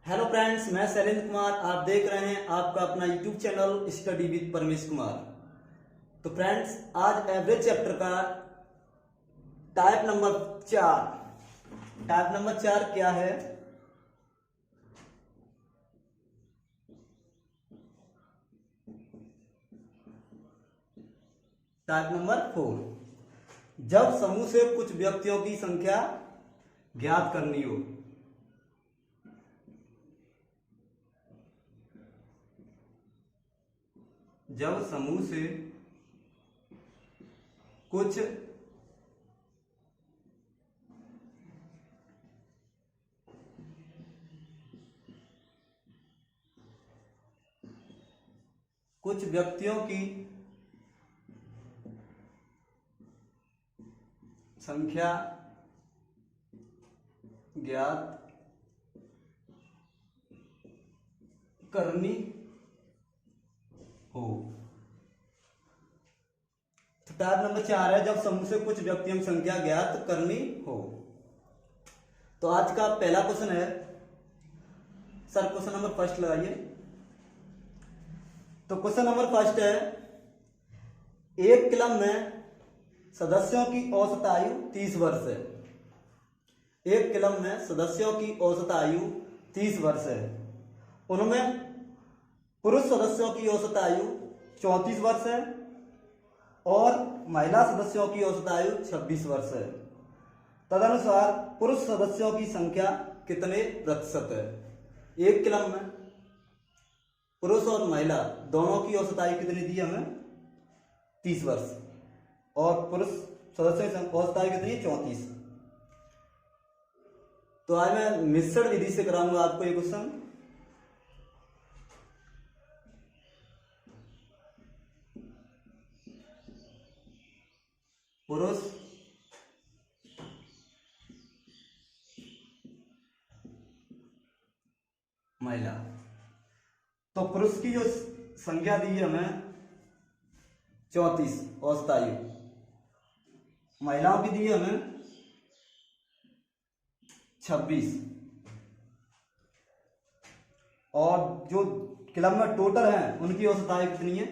Hello friends, मैं शैलेंद्र कुमार। आप देख रहे हैं आपका अपना YouTube channel study with Paramesh Kumar. तो फ्रेंड्स, आज एवरेज चैप्टर का टाइप नंबर 4 क्या है? टाइप नंबर 4, जब समूह से कुछ व्यक्तियों की संख्या ज्ञात करनी हो। जब समूह से कुछ व्यक्तियों की संख्या ज्ञात करनी हो। तो टाइप नंबर 4 है, जब समूह से कुछ व्यक्तियों की संख्या ज्ञात करनी हो। तो आज का पहला क्वेश्चन है, सर क्वेश्चन नंबर फर्स्ट लगाइए। तो क्वेश्चन नंबर फर्स्ट है, एक क्लब में सदस्यों की औसत आयु 30 वर्ष है। एक क्लब में सदस्यों की औसत आयु 30 वर्ष है। उनमें पुरुष सदस्यों की औसत आयु 34 वर्ष है और महिला सदस्यों की औसत आयु 26 वर्ष है। तदनुसार पुरुष सदस्यों की संख्या कितने प्रतिशत है? एक क्लब में पुरुष और महिला दोनों की औसत आयु कितनी दी हमें? 30 वर्ष। और पुरुष सदस्यों की औसत आयु कितनी है? 34। तो आज मैं मिश्रण विधि से कराऊंगा आपको ये क्वेश्चन। पुरुष महिला। तो पुरुष की जो संख्या दी है हमें 34 औसत आयु, महिलाओं की दी है हमें 26, और जो क्लब में टोटल हैं उनकी औसत आयु कितनी है?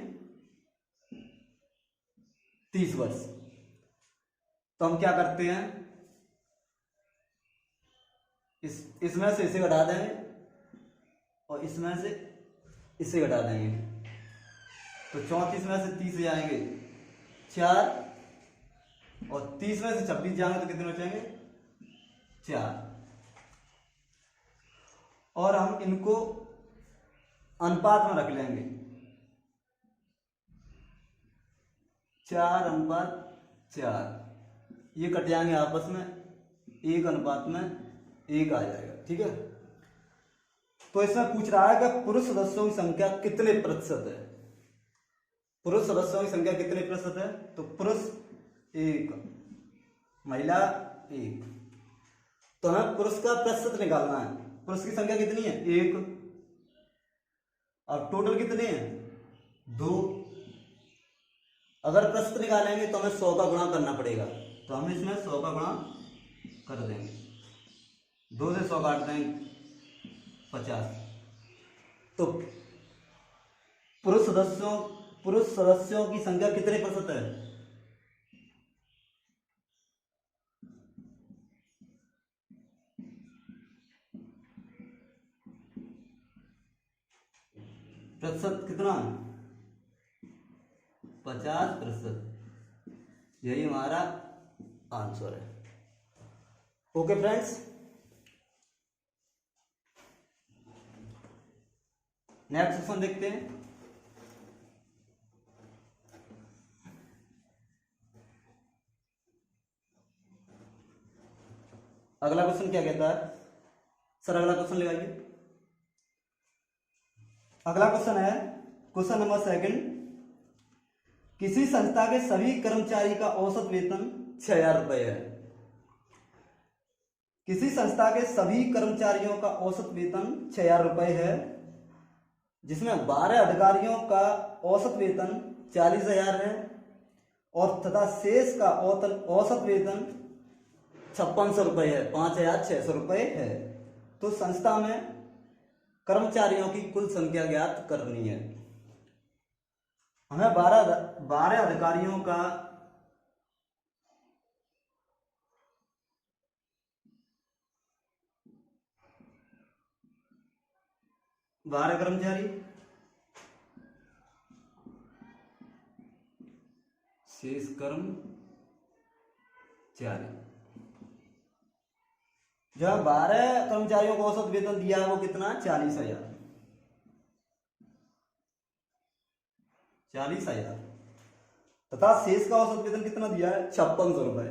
30 वर्ष। तो हम क्या करते हैं, इसमें से इसे घटा देंगे और इसमें से इसे घटा देंगे। तो 34 में से 30 जाएंगे 4, और 30 में से 26 जाएंगे तो कितने बचेंगे? 4। और हम इनको अनुपात में रख लेंगे, 4:4। ये कट जाएंगे आपस में, 1:1 आ जाएगा। ठीक है। तो इसमें पूछ रहा है कि पुरुष सदस्यों की संख्या कितने प्रतिशत है? पुरुष सदस्यों की संख्या कितने प्रतिशत है? तो पुरुष 1, महिला 1। तो हमें पुरुष का प्रतिशत निकालना है। पुरुष की संख्या कितनी है? 1। और टोटल कितने हैं? 2। अगर प्रतिशत निकालेंगे तो हमें 100 का गुणा करना पड़ेगा। तो हम इसमें 100 का गुणा कर देंगे, 2 से 100 काट देंगे 50। तो पुरुष सदस्यों की संख्या कितने प्रतिशत है? प्रतिशत कितना? 50%। यही हमारा आंसर है। ओके फ्रेंड्स, नेक्स्ट क्वेश्चन देखते हैं। अगला क्वेश्चन क्या कहता है? सर अगला क्वेश्चन लगाइए। अगला क्वेश्चन है, क्वेश्चन नंबर 2, किसी संस्था के सभी कर्मचारी का औसत वेतन 6000 रुपए है। किसी संस्था के सभी कर्मचारियों का औसत वेतन 6000 रुपए है, जिसमें 12 अधिकारियों का औसत वेतन 40,000 है और तथा शेष का औसत वेतन 5600 रुपए है, 5600 रुपए है। तो संस्था में कर्मचारियों की कुल संख्या ज्ञात करनी है। हमें 12 अधिकारियों का 12 कर्मचारी, शेष कर्मचारी। जब 12 कर्मचारियों को औसत वेतन दिया है वो कितना? 40,000। 40,000 तथा शेष का औसत वेतन कितना दिया है? 5600 रुपए,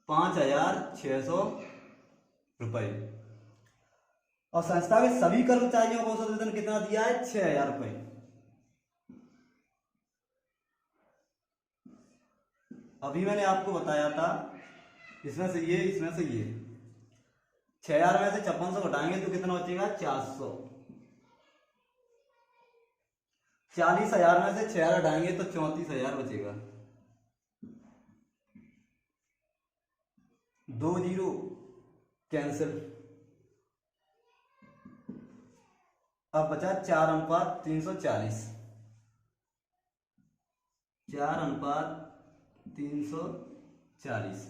5,600 रुपए। और संस्था के सभी कर्मचारियों को औसत वेतन कितना दिया है? 6,000 रुपए। अभी मैंने आपको बताया था इसमें से ये 6,000 में से 5600 घटाएंगे तो कितना बचेगा? 400। 40,000 में से 6,000 हटाएंगे तो 34,000 बचेगा। 2 जीरो कैंसिल। अब बचा 4:340। 4:340।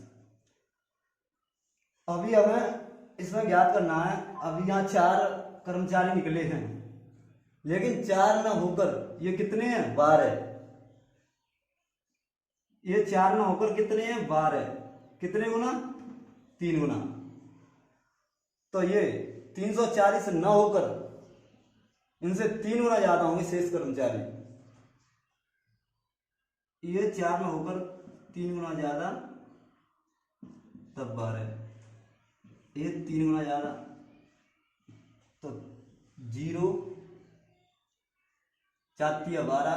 अभी हमें इसमें ज्ञात करना है। अभी यहाँ 4 कर्मचारी निकले हैं, लेकिन 4 न होकर ये कितने हैं? 12। ये 4 न होकर कितने हैं? 12। कितने गुना? 3 गुना। तो ये 340 न होकर इनसे 3 गुना ज्यादा होंगे शेष कर्मचारी। ये 4 न होकर 3 गुना ज्यादा, तब 12। ये 3 गुना ज्यादा, तो 0 4 3 12,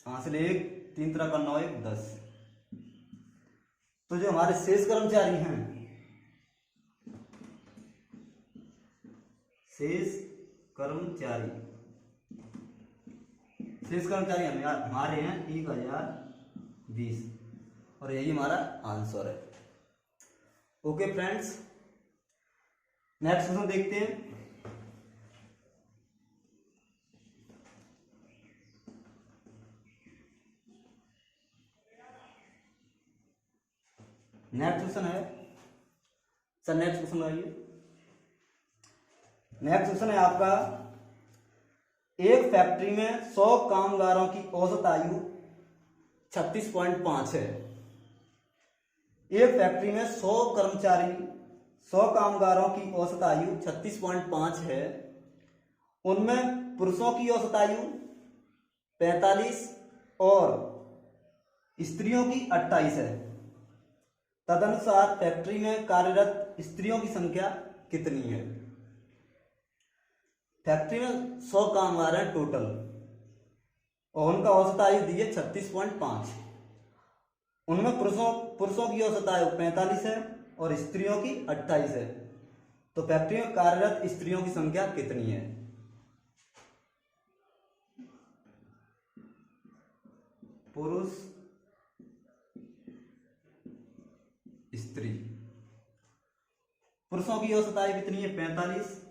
हासिल 1, 3 3 का 9 1 10। तो जो हमारे शेष कर्मचारी हैं, शेष कर्मचारी हमारे हैं 1020, और यही हमारा आंसर है। ओके फ्रेंड्स, नेक्स्ट क्वेश्चन देखते हैं। नेक्स्ट क्वेश्चन है सर, नेक्स्ट क्वेश्चन आइए। नेक्स्ट क्वेश्चन है आपका, एक फैक्ट्री में 100 कामगारों की औसत आयु 36.5 है। एक फैक्ट्री में 100 कामगारों की औसत आयु 36.5 है। उनमें पुरुषों की औसत आयु 45 और स्त्रियों की 28 है। तदनुसार फैक्ट्री में कार्यरत स्त्रियों की संख्या कितनी है? फैक्ट्री में 100 कामगार हैं टोटल, और उनका औसत आयु दी है 36.5। उनमें पुरुषों की औसत आयु 45 है और स्त्रियों की 28 है। तो फैक्ट्री में कार्यरत स्त्रियों की संख्या कितनी है? पुरुष स्त्री। पुरुषों की औसत आयु कितनी है? 45,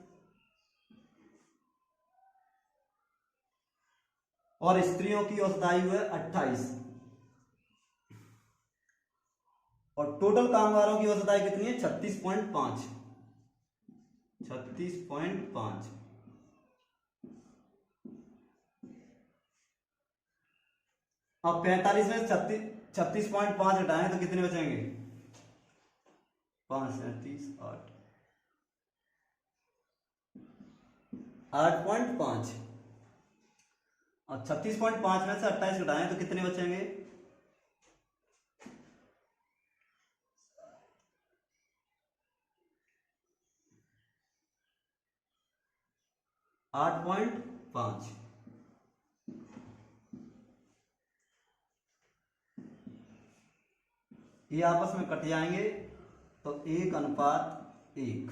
और स्त्रियों की औसत आयु है 28, और टोटल कामगारों की औसत आयु कितनी है? 36.5। 36.5। अब 45 में 36.5 हटाएं तो कितने बचेंगे? 5 37 8 8.5। और 36.5 में से 28 घटाएं तो कितने बचेंगे? 8.5। ये आपस में कट जाएंगे तो 1:1।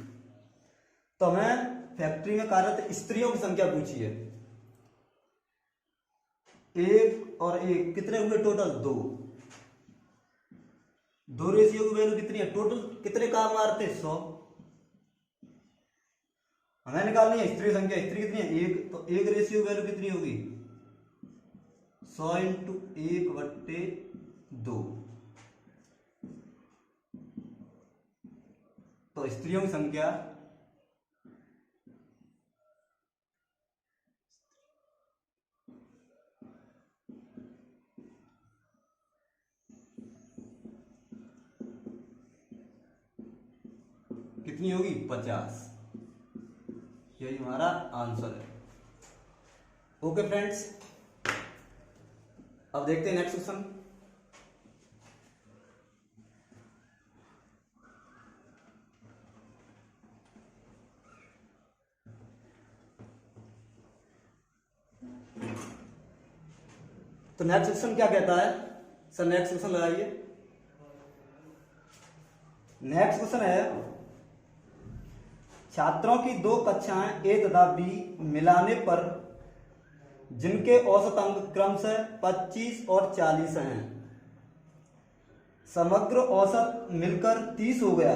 तो हमें फैक्ट्री में कार्यरत स्त्रियों की संख्या पूछी है। 1 और 1 कितने हुए टोटल? 2। 2 रेशियो की वैल्यू कितनी है? टोटल कितने कामगार थे? 100। हमें निकालनी है स्त्री संख्या। स्त्री कितनी है? एक। तो एक रेशियो वैल्यू कितनी होगी? 100 इंटू 1/2। तो स्त्रियों की संख्या कितनी होगी? 50। यही हमारा आंसर है। ओके फ्रेंड्स, अब देखते हैं नेक्स्ट क्वेश्चन। तो नेक्स्ट क्वेश्चन क्या कहता है सर? नेक्स्ट क्वेश्चन लगाइए। नेक्स्ट क्वेश्चन है, छात्रों की दो कक्षाएं ए तथा बी मिलाने पर जिनके औसत अंक क्रमशः 25 और 40 हैं, समग्र औसत मिलकर 30 हो गया,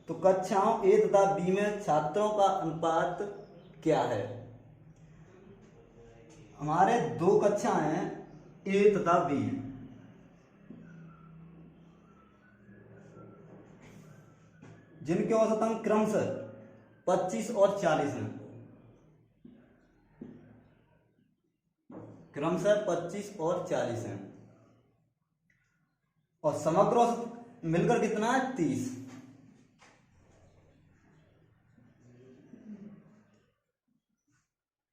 तो कक्षाओं ए तथा बी में छात्रों का अनुपात क्या है? हमारे दो कक्षाएं हैं ए तथा बी, जिनके औसत अंक क्रमशः 25 और 40 हैं, क्रमशः 25 और 40 हैं, और समग्र औसत मिलकर कितना है? 30।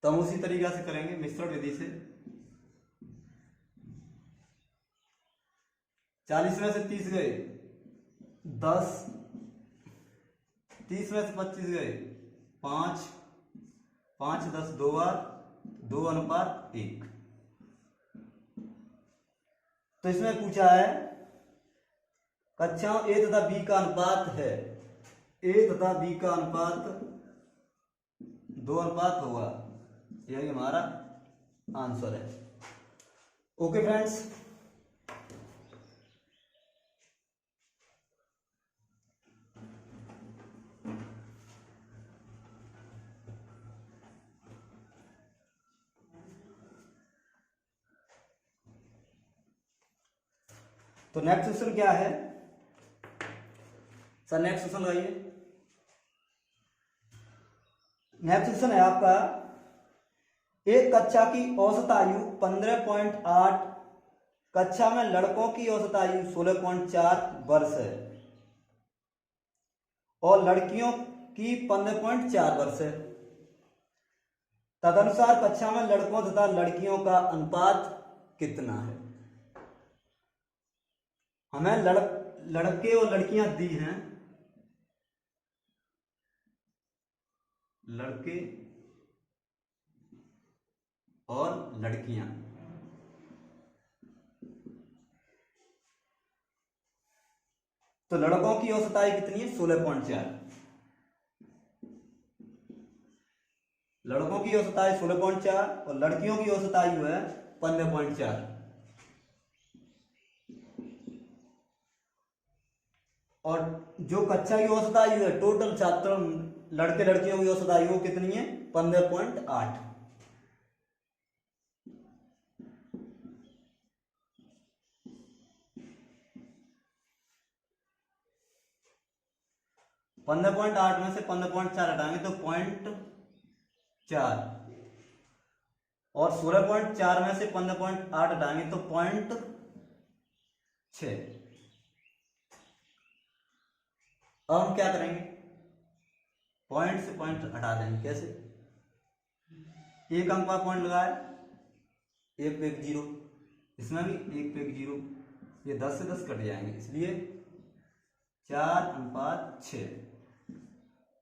तो हम उसी तरीका से करेंगे, मिश्रण विधि से। 40 में से 30 गए 10, 30 में से 25 गए 5, 5 10 2 बार, 2:1। तो इसमें पूछा है कक्षाओं ए तथा बी का अनुपात है, ए तथा बी का अनुपात 2:1 होगा। यही हमारा आंसर है। ओके फ्रेंड्स, तो नेक्स्ट क्वेश्चन क्या है सर? नेक्स्ट क्वेश्चन लगाइए। नेक्स्ट क्वेश्चन है आपका, एक कक्षा की औसत आयु 15.8, कक्षा में लड़कों की औसत आयु 16.4 वर्ष है और लड़कियों की 15.4 वर्ष है। तदनुसार कक्षा में लड़कों तथा लड़कियों का अनुपात कितना है? हमें लड़के और लड़कियां दी हैं, लड़के और लड़कियां। तो लड़कों की औसत आयु कितनी है? 16.4। लड़कों की औसत आयु 16.4 और लड़कियों की औसत आयु है 15.4। और जो कक्षा की औसत आयु है, टोटल छात्रों लड़के लड़कियों की औसत आयु कितनी है? 15.8। पंद्रह पॉइंट आठ में से 15.4 हटाएंगे तो 0.4, और 16.4 में से 15.8 हटाएंगे तो 0.6। अब हम क्या करेंगे? पॉइंट से पॉइंट हटा देंगे। कैसे? एक अंक पर पॉइंट लगाए, एक पे एक जीरो, इसमें भी एक पे एक जीरो, ये 10 से 10 कट जाएंगे, इसलिए 4:6,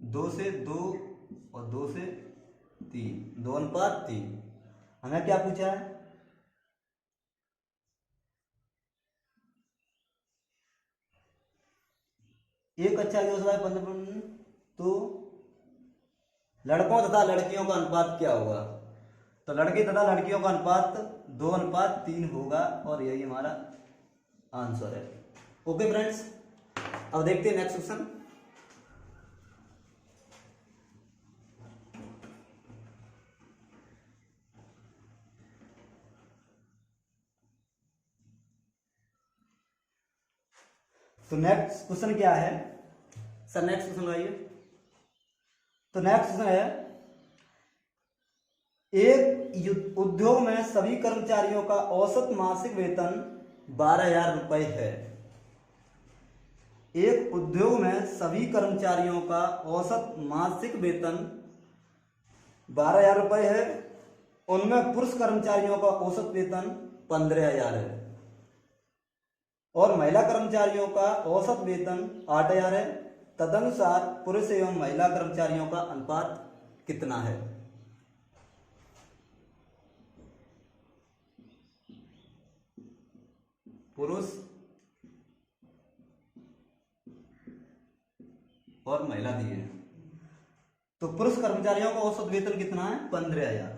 2 से 2 और 2 से 3, 2:3। हमें क्या पूछा है? एक कक्षा की औसत आयु 15, तो लड़कों तथा लड़कियों का अनुपात क्या होगा? तो लड़के तथा लड़कियों का अनुपात 2:3 होगा, और यही हमारा आंसर है। ओके फ्रेंड्स, अब देखते हैं नेक्स्ट क्वेश्चन। तो नेक्स्ट क्वेश्चन क्या है सर? नेक्स्ट क्वेश्चन आइए। तो नेक्स्ट क्वेश्चन है, एक उद्योग में सभी कर्मचारियों का औसत मासिक वेतन 12,000 रुपये है। एक उद्योग में सभी कर्मचारियों का औसत मासिक वेतन 12,000 रुपये है। उनमें पुरुष कर्मचारियों का औसत वेतन 15,000 है और महिला कर्मचारियों का औसत वेतन 8,000 है। तदनुसार पुरुष एवं महिला कर्मचारियों का अनुपात कितना है? पुरुष और महिला दिए हैं। तो पुरुष कर्मचारियों का औसत वेतन कितना है? 15,000।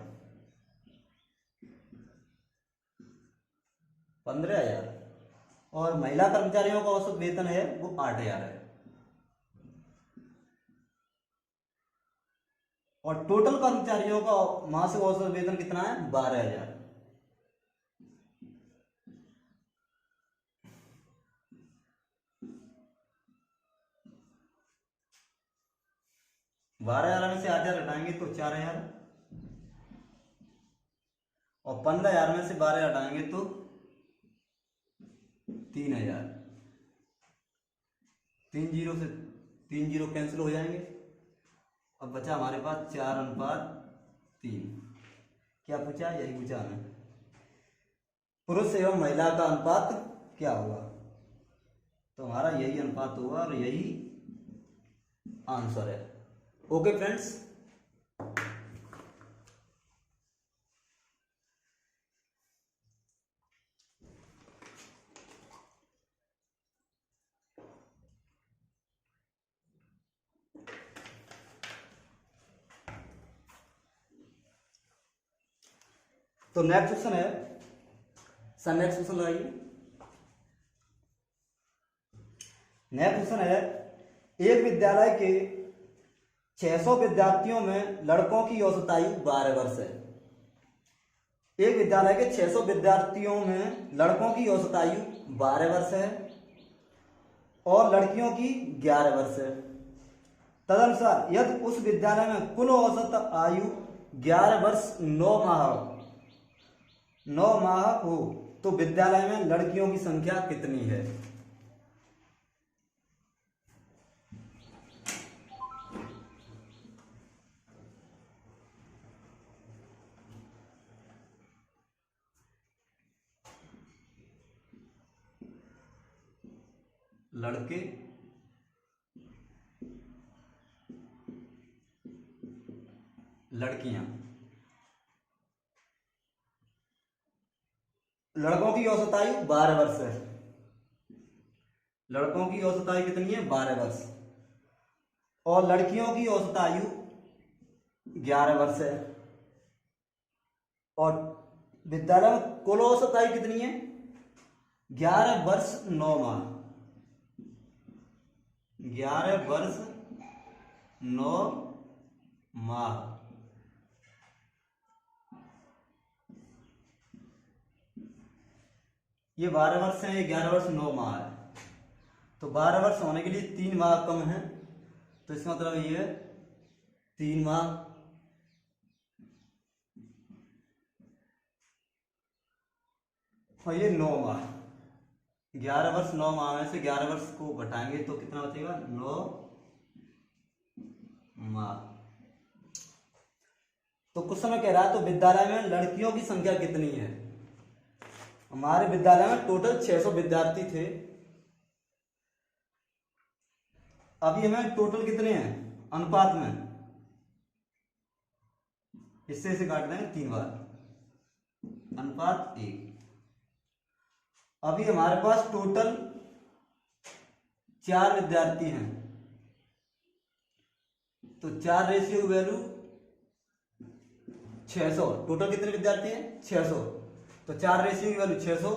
15,000 और महिला कर्मचारियों का औसत वेतन है वो 8,000 है। और टोटल कर्मचारियों का मासिक औसत वेतन कितना है? 12,000। 12,000 में से 8,000 हटाएंगे तो 4,000 और 15,000 में से 12,000 हटाएंगे तो 3,000। 3 जीरो से 3 जीरो कैंसिल हो जाएंगे। अब बचा हमारे पास 4:3। क्या पूछा? यही पूछा हमें, पुरुष एवं महिला का अनुपात क्या होगा? तो हमारा यही अनुपात होगा और यही आंसर है। ओके फ्रेंड्स, तो नेक्स्ट क्वेश्चन है सर, नेक्स्ट क्वेश्चन लगाइए। नेक्स्ट क्वेश्चन है, एक विद्यालय के 600 विद्यार्थियों में लड़कों की औसत आयु 12 वर्ष है। एक विद्यालय के 600 विद्यार्थियों में लड़कों की औसत आयु 12 वर्ष है और लड़कियों की 11 वर्ष है। तदनुसार यदि उस विद्यालय में कुल औसत आयु 11 वर्ष 9 माह हो तो विद्यालय में लड़कियों की संख्या कितनी है? लड़के लड़कियां। लड़कों की औसत आयु 12 वर्ष है। लड़कों की औसत आयु कितनी है? 12 वर्ष और लड़कियों की औसत आयु 11 वर्ष है। और विद्यालय में कुल औसत आयु कितनी है? 11 वर्ष 9 माह। 11 वर्ष 9 माह। ये 12 वर्ष है, ये 11 वर्ष 9 माह है। तो 12 वर्ष होने के लिए 3 माह कम है, तो इसका मतलब ये है 3 माह। और ये 9 माह। 11 वर्ष 9 माह में से 11 वर्ष को घटाएंगे तो कितना बचेगा? 9 माह। तो क्वेश्चन में कह रहा है तो विद्यालय में लड़कियों की संख्या कितनी है? हमारे विद्यालय में टोटल 600 विद्यार्थी थे। अभी हमें टोटल कितने हैं अनुपात में? इससे से काट देंगे 3 बार, अनुपात 1। अभी हमारे पास टोटल 4 विद्यार्थी हैं, तो 4 रेशियो की वैल्यू 600। टोटल कितने विद्यार्थी हैं? 600। तो 4 रेशियो की वैल्यू 600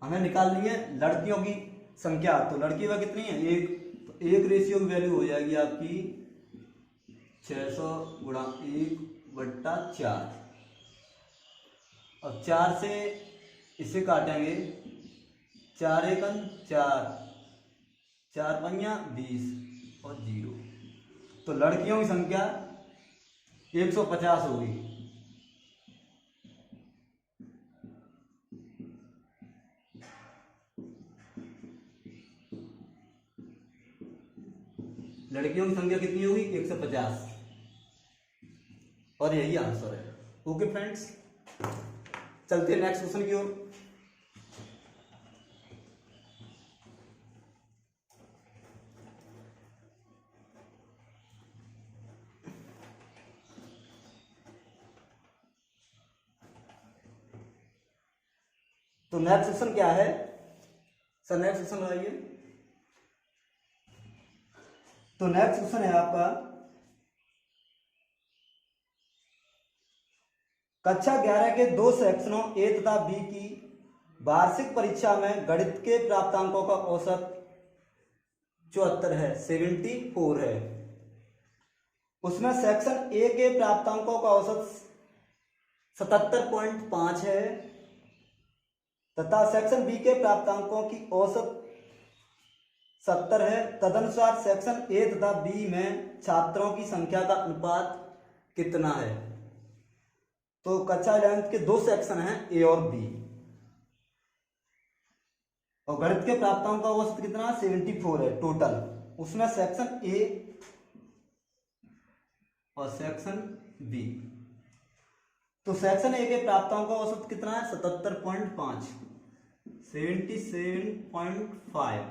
हमें निकालनी है। लड़कियों की संख्या, तो लड़की वह कितनी है? 1। तो 1 रेशियो की वैल्यू हो जाएगी आपकी 600 गुणा 1/4। और 4 से इसे काटेंगे, 4 एकम 4, 4 पंजा 20 और 0, तो लड़कियों की संख्या 150 होगी। लड़कियों की संख्या कितनी होगी? 150, और यही आंसर है। ओके फ्रेंड्स, चलते हैं नेक्स्ट क्वेश्चन की ओर। तो नेक्स्ट क्वेश्चन क्या है सर? नेक्स्ट क्वेश्चन लगाइए। तो नेक्स्ट क्वेश्चन है आपका, कक्षा 11 के दो सेक्शनों ए तथा बी की वार्षिक परीक्षा में गणित के प्राप्तांकों का औसत 74 है, 74 है। उसमें सेक्शन ए के प्राप्तांकों का औसत 77.5 है तथा सेक्शन बी के प्राप्तांकों की औसत 70 है। तदनुसार सेक्शन ए तथा बी में छात्रों की संख्या का अनुपात कितना है? तो कक्षा 11 के दो सेक्शन हैं, ए और बी, और गणित के प्राप्तांकों का औसत कितना? 74 है टोटल। उसमें सेक्शन ए और सेक्शन बी, तो सेक्शन ए के प्राप्तांकों का औसत कितना है? 77.5, 77.5,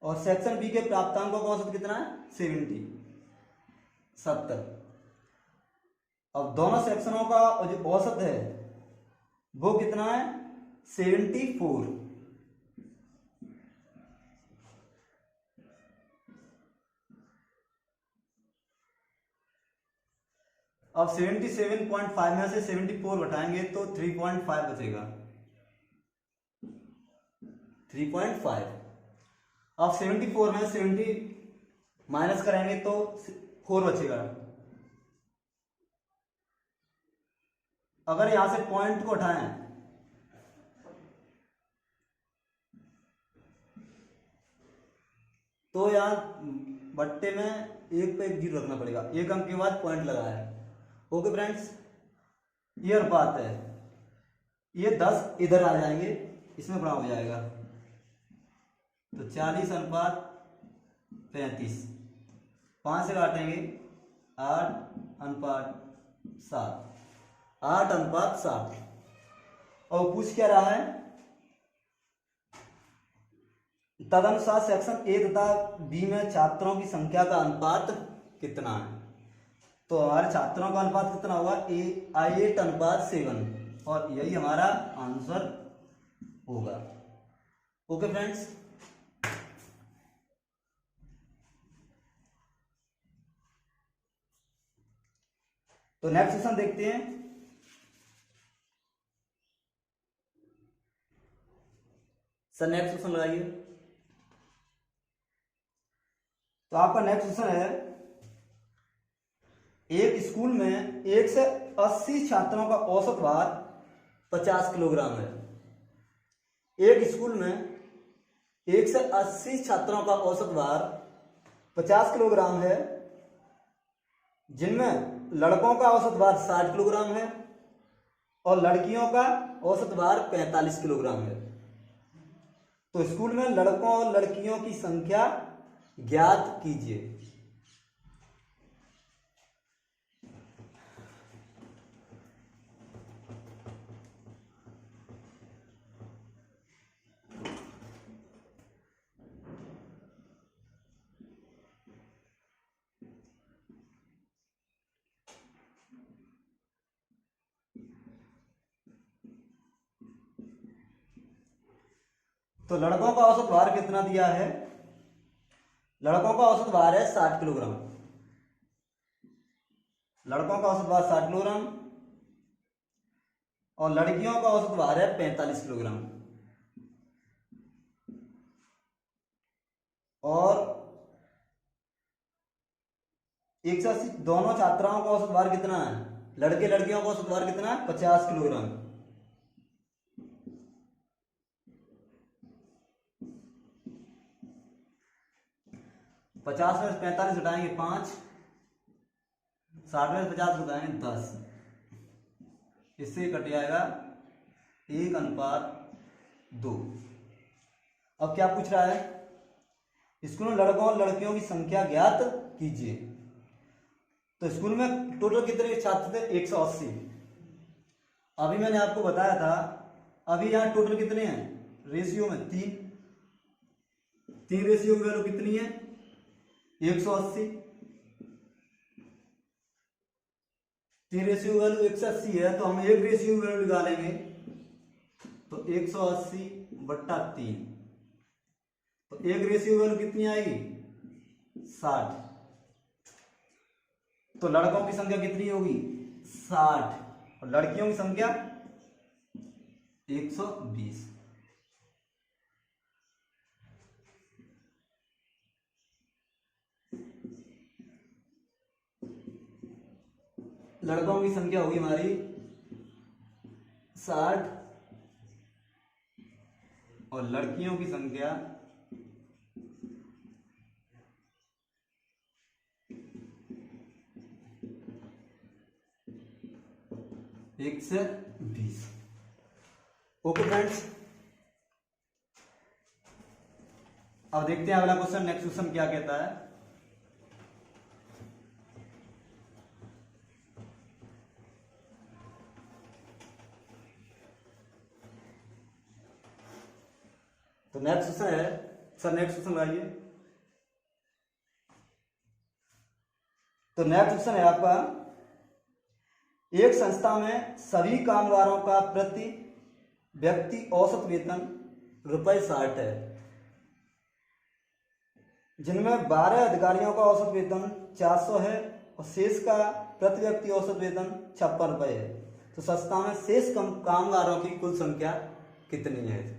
और सेक्शन बी के प्राप्तांकों का औसत कितना है? 70। अब दोनों सेक्शनों का जो औसत है वो कितना है? 74। अब 77.5 में से 74 घटाएंगे तो 3.5 बचेगा, 3.5। अब 74 में 70 माइनस करेंगे तो 4 बचेगा। अगर यहां से पॉइंट को उठाएं तो यहां बट्टे में एक पे एक 0 रखना पड़ेगा, एक अंक के बाद पॉइंट लगाया है। ओके फ्रेंड्स, ये अनुपात है, ये 10 इधर आ जाएंगे, इसमें बड़ा हो जाएगा, तो 40:35, 5 से काटेंगे 8:7, 8:7। और पूछ क्या रहा है? तदनुसार सेक्शन ए तथा बी में छात्रों की संख्या का अनुपात कितना है? तो हमारे छात्रों का अनुपात कितना होगा? 8:7, और यही हमारा आंसर होगा। ओके फ्रेंड्स, तो नेक्स्ट क्वेश्चन देखते हैं। सर नेक्स्ट क्वेश्चन लगाइए। तो आपका नेक्स्ट क्वेश्चन है, एक स्कूल में 1 से 80 छात्रों का औसत भार 50 किलोग्राम है। एक स्कूल में 1 से 80 छात्रों का औसत भार 50 किलोग्राम है, जिनमें लड़कों का औसत भार 60 किलोग्राम है और लड़कियों का औसत भार 45 किलोग्राम है। तो स्कूल में लड़कों और लड़कियों की संख्या ज्ञात कीजिए। तो लड़कों का औसत भार कितना दिया है? लड़कों का औसत भार है 60 किलोग्राम। लड़कों का औसत भार 60 किलोग्राम और लड़कियों का औसत भार है 45 किलोग्राम। और 180 दोनों छात्राओं का औसत भार कितना है? लड़के लड़कियों का औसत भार कितना है? 50 किलोग्राम। 50 में से 45 घटाएंगे 5, 60 में से 50 घटाएंगे 10, इससे कट जाएगा 1:2। अब क्या पूछ रहा है, स्कूल में लड़कों और लड़कियों की संख्या ज्ञात कीजिए। तो स्कूल में टोटल कितने छात्र थे, 180। अभी मैंने आपको बताया था, अभी यहाँ टोटल कितने हैं, रेशियो में 3 रेशियो की वैल्यू कितनी है, 180। 3 रेशियो की वैल्यू 180 है, तो हम 1 रेशियो की वैल्यू निकालेंगे, तो 180/3, तो 1 रेशियो की वैल्यू कितनी आएगी, 60। तो लड़कों की संख्या कितनी होगी, 60, और लड़कियों की संख्या 120। लड़कों की संख्या होगी हमारी 60 और लड़कियों की संख्या 120। ओके फ्रेंड्स, अब देखते हैं अगला क्वेश्चन, नेक्स्ट क्वेश्चन क्या कहता है। तो नेक्स्ट क्वेश्चन है, सर नेक्स्ट क्वेश्चन लगाइए। तो नेक्स्ट क्वेश्चन है आपका, एक संस्था में सभी कामगारों का प्रति व्यक्ति औसत वेतन ₹60 है, जिनमें 12 अधिकारियों का औसत वेतन 400 है और शेष का प्रति व्यक्ति औसत वेतन ₹56 है। तो संस्था में शेष कामगारों की कुल संख्या कितनी है।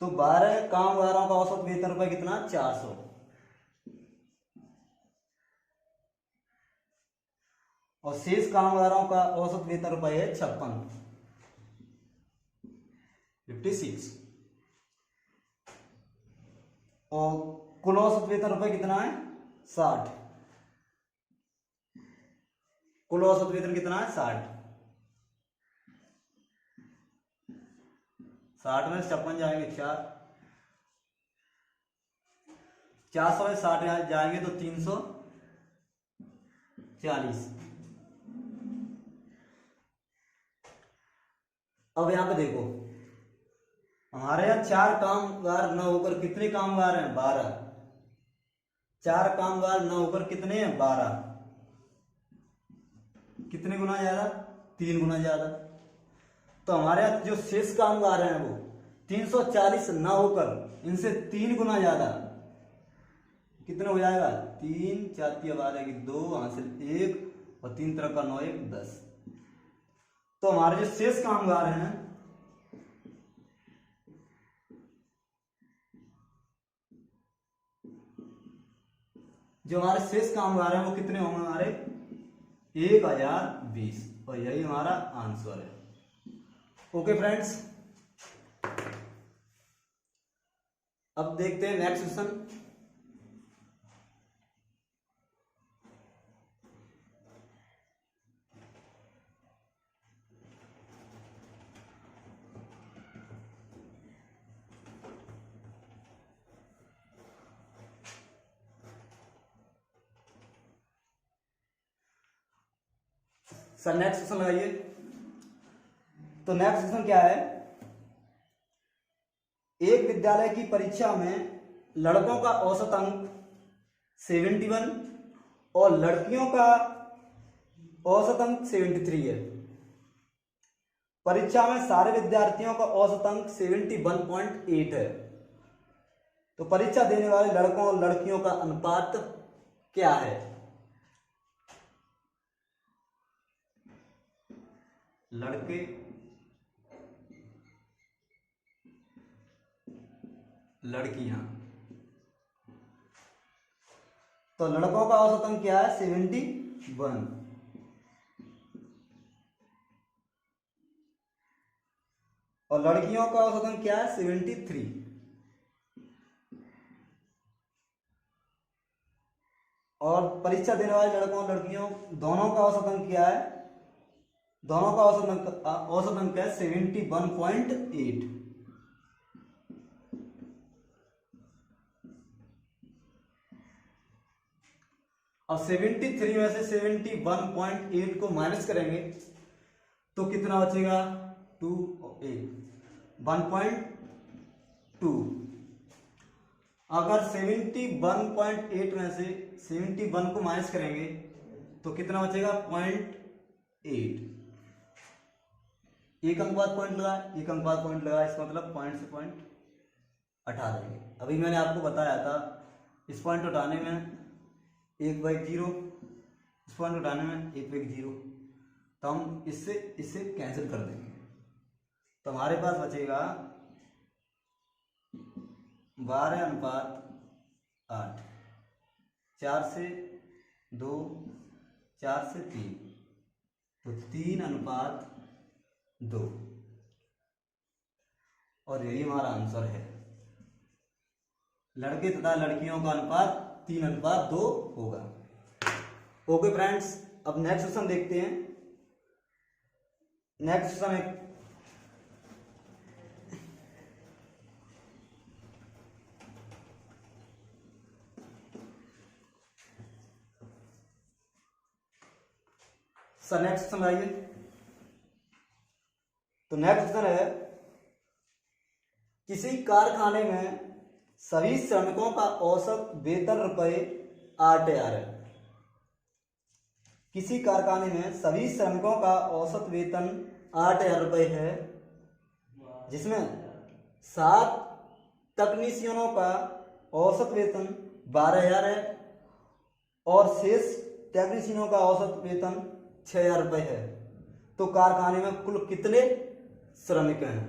तो 12 कामगारों का औसत वेतन रुपए कितना, 400, और शेष कामगारों का औसत वेतन रुपए है 56। और कुल औसत वेतन रुपए कितना है, 60। कुल औसत वेतन कितना है, 60। 60 में 56 जाएंगे 4, 400 में 60 जाएंगे तो 340। अब यहां पे देखो, हमारे यहाँ 4 कामगार न होकर कितने कामगार हैं, 12। 4 कामगार न होकर कितने हैं, 12। कितने गुना ज्यादा, 3 गुना ज्यादा। तो हमारे यहाँ जो शेष कामगार हैं वो 340 न होकर इनसे 3 गुना ज्यादा, कितने हो जाएगा, 3 4 12 की 2 हासिल 1 और 3 तरफ का 9 1 10। तो हमारे जो शेष कामगार हैं, जो हमारे शेष कामगार हैं वो कितने होंगे, हमारे 1020, और यही हमारा आंसर है। ओके फ्रेंड्स, अब देखते हैं next question. Sir next question लगाइए। तो नेक्स्ट क्वेश्चन क्या है, एक विद्यालय की परीक्षा में लड़कों का औसत अंक 71 और लड़कियों का औसत अंक 73 है। परीक्षा में सारे विद्यार्थियों का औसत अंक 71.8 है। तो परीक्षा देने वाले लड़कों और लड़कियों का अनुपात क्या है। लड़के लड़कियां। तो लड़कों का औसत अंक क्या है? 71। और लड़कियों का औसत अंक क्या है? 73। और परीक्षा देने वाले लड़कों और लड़कियों दोनों का औसत अंक क्या है? दोनों का औसत अंक है 71.8। अब 73 में से 71.8 को माइनस करेंगे तो कितना बचेगा? 1.2। अगर 71.8 में से 71 को माइनस करेंगे तो कितना बचेगा? 0.8। एक अंक बाद पॉइंट लगा, एक अंक बाद पॉइंट लगा, इसका मतलब पॉइंट से पॉइंट हटा देंगे। अभी मैंने आपको बताया था इस पॉइंट उठाने में 1/0, इस पॉइंट उठाने में 1/0, तो हम इससे कैंसिल कर देंगे। तो हमारे पास बचेगा 12:8, 4 से 2, 4 से 3, तो 3:2। और यही हमारा आंसर है। लड़के तथा लड़कियों का अनुपात 3:2 होगा। ओके फ्रेंड्स, अब नेक्स्ट क्वेश्चन देखते हैं। नेक्स्ट क्वेश्चन है सर, नेक्स्ट क्वेश्चन आइए। तो नेक्स्ट क्वेश्चन है, किसी कारखाने में सभी श्रमिकों का औसत वेतन ₹8,000 है। किसी कारखाने में सभी श्रमिकों का औसत वेतन ₹8,000 है, जिसमें 7 तकनीशियनों का औसत वेतन 12,000 है और शेष टेक्नीशियनों का औसत वेतन 6,000 है। तो कारखाने में कुल कितने श्रमिक हैं?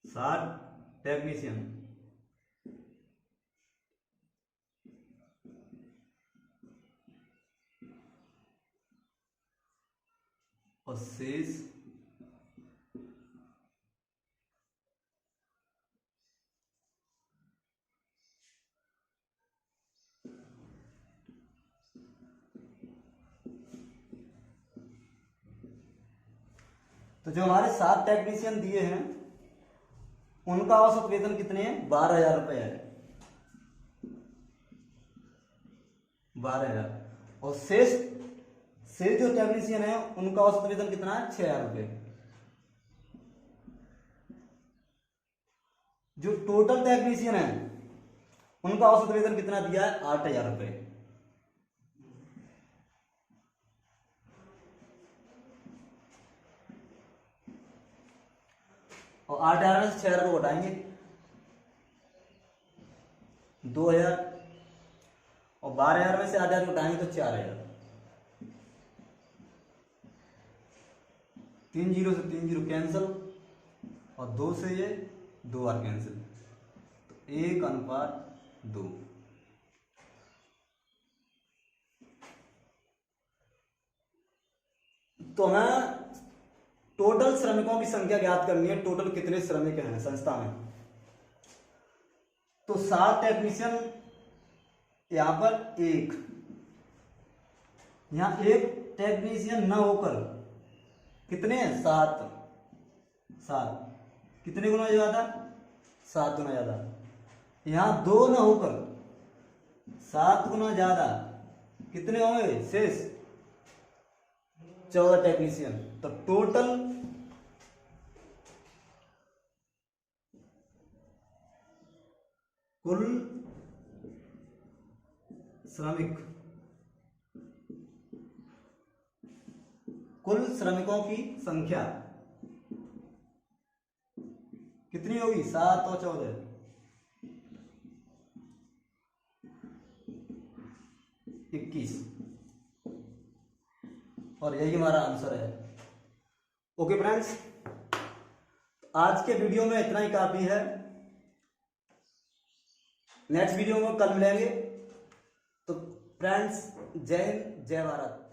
7 टेक्नीशियन और शेष तो जो हमारे 7 टेक्नीशियन दिए हैं उनका औसत वेतन कितने हैं? 12,000 है। 12,000। और शेष जो टेक्नीशियन है उनका औसत वेतन कितना है? 6,000। जो टोटल टेक्नीशियन है उनका औसत वेतन कितना दिया है? 8,000। और 8,000 में से 6,000 को घटाएंगे 2,000, और 12,000 में से 8,000 को घटाएंगे तो 4,000। 3 जीरो से 3 जीरो कैंसिल, और 2 से ये 2 बार कैंसिल, तो 1:2। तो हमें टोटल श्रमिकों की संख्या ज्ञात करनी है। टोटल कितने श्रमिक हैं संस्था में? तो 7 टेक्नीशियन, यहां पर 1, यहां 1 टेक्नीशियन न होकर कितने हैं? 7 कितने गुना ज्यादा? 7 गुना ज्यादा। यहां 2 न होकर 7 गुना ज्यादा कितने होंगे? शेष 14 टेक्नीशियन। तो टोटल कुल श्रमिकों की संख्या कितनी होगी? 7 और 14, 21। और यही हमारा आंसर है। ओके फ्रेंड्स, आज के वीडियो में इतना ही काफी है। नेक्स्ट वीडियो में कल मिलेंगे। तो फ्रेंड्स, जय हिंद, जय भारत।